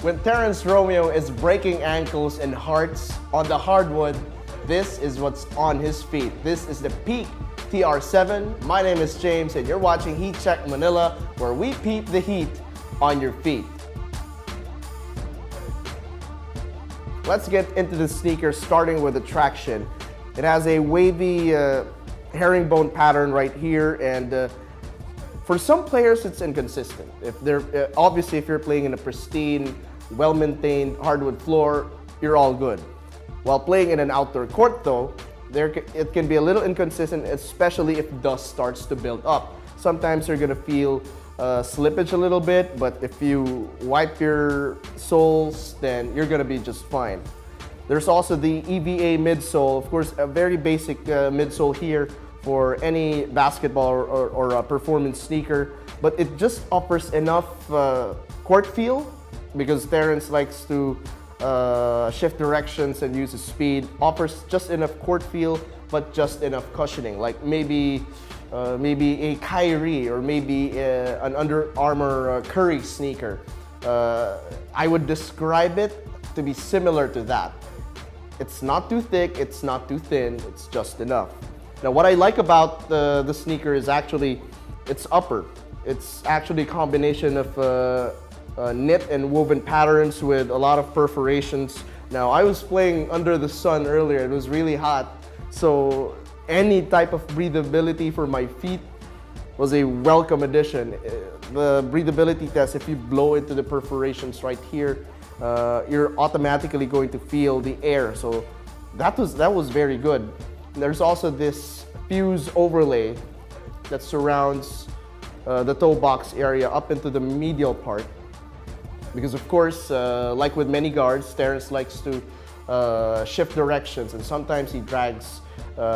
When Terrence Romeo is breaking ankles and hearts on the hardwood, this is what's on his feet. This is the peak TR7. My name is James and you're watching Heat Check Manila, where we peep the heat on your feet. Let's get into the sneaker, starting with the traction. It has a wavy herringbone pattern right here, and for some players it's inconsistent. If they're obviously, if you're playing in a pristine, well-maintained hardwood floor, you're all good. While playing in an outdoor court though, it can be a little inconsistent, especially if dust starts to build up. Sometimes you're gonna feel slippage a little bit, but if you wipe your soles, then you're gonna be just fine. There's also the EVA midsole, of course, a very basic midsole here for any basketball or a performance sneaker, but it just offers enough court feel, because Terrence likes to shift directions and use his speed. Offers just enough court feel, but just enough cushioning, like maybe a Kyrie or maybe an Under Armour Curry sneaker. I would describe it to be similar to that. It's not too thick, it's not too thin, it's just enough. Now what I like about the sneaker is actually its upper. It's actually a combination of knit and woven patterns with a lot of perforations. Now I was playing under the sun earlier, it was really hot, so any type of breathability for my feet was a welcome addition. The breathability test, if you blow into the perforations right here, you're automatically going to feel the air, so that was very good. There's also this fuse overlay that surrounds the toe box area up into the medial part, because of course, like with many guards, Terrence likes to shift directions, and sometimes he drags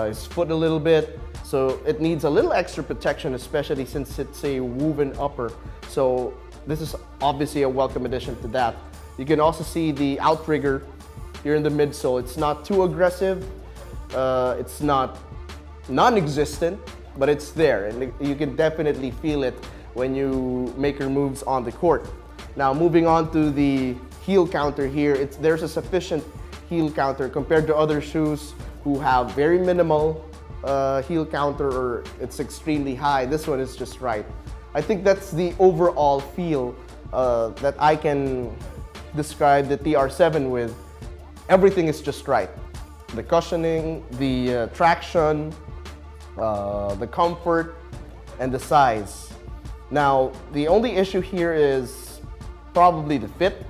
his foot a little bit, so it needs a little extra protection, especially since it's a woven upper. So this is obviously a welcome addition to that. You can also see the outrigger here in the midsole. It's not too aggressive, it's not non-existent, but it's there, and you can definitely feel it when you make your moves on the court. Now moving on to the heel counter here, there's a sufficient heel counter compared to other shoes who have very minimal heel counter, or it's extremely high. This one is just right. I think that's the overall feel that I can describe the TR7 with. Everything is just right. The cushioning, the traction, the comfort, and the size. Now, the only issue here is probably the fit.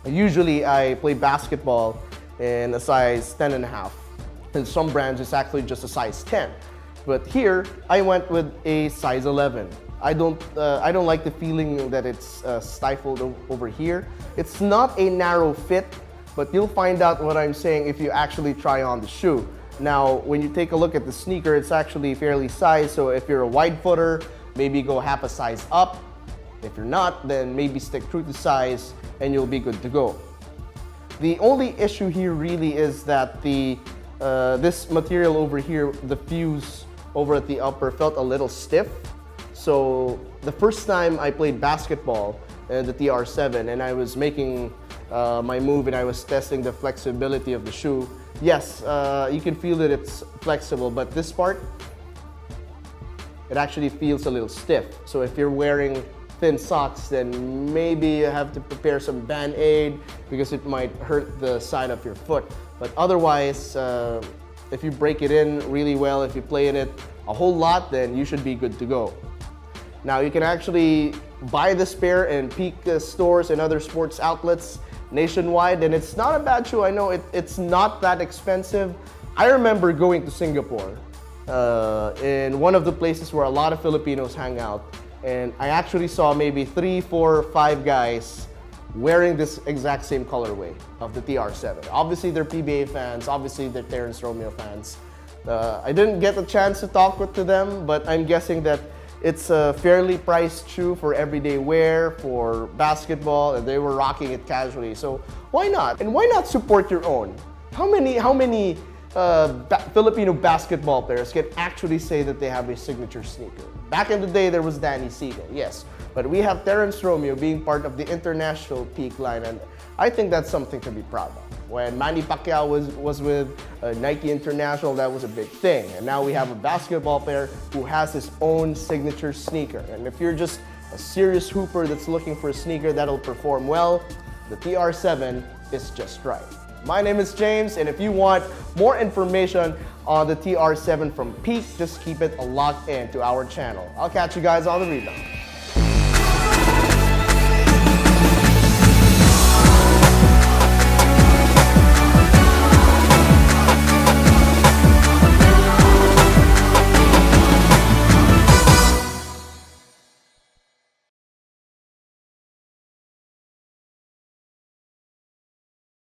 Usually I play basketball in a size 10.5. In some brands it's actually just a size 10. But here I went with a size 11. I don't like the feeling that it's stifled over here. It's not a narrow fit, but you'll find out what I'm saying if you actually try on the shoe. Now, when you take a look at the sneaker, it's actually fairly sized, so if you're a wide footer, maybe go half a size up. If you're not, then maybe stick true to size and you'll be good to go. The only issue here really is that this material over here, the fuse over at the upper, felt a little stiff. So the first time I played basketball in the TR7 and I was making my move and I was testing the flexibility of the shoe, yes, you can feel that it's flexible, but this part, it actually feels a little stiff. So if you're wearing thin socks, then maybe you have to prepare some Band-Aid because it might hurt the side of your foot. But otherwise, if you break it in really well, if you play in it a whole lot, then you should be good to go. Now you can actually buy this pair in peak stores and other sports outlets nationwide, and it's not a bad shoe. I know it's not that expensive. I remember going to Singapore in one of the places where a lot of Filipinos hang out, and I actually saw maybe 3, 4, 5 guys wearing this exact same colorway of the TR7. Obviously they're PBA fans, obviously they're Terrence Romeo fans. I didn't get a chance to talk to them, but I'm guessing that it's a fairly priced shoe for everyday wear, for basketball, and they were rocking it casually. So why not? And why not support your own? How many Filipino basketball players can actually say that they have a signature sneaker? Back in the day, there was Danny Siegel, yes. But we have Terrence Romeo being part of the international peak line, and I think that's something to be proud of. When Manny Pacquiao was with Nike International, that was a big thing. And now we have a basketball player who has his own signature sneaker. And if you're just a serious hooper that's looking for a sneaker that'll perform well, the TR7 is just right. My name is James, and if you want more information on the TR7 from Peak, just keep it locked in to our channel. I'll catch you guys on the rebound.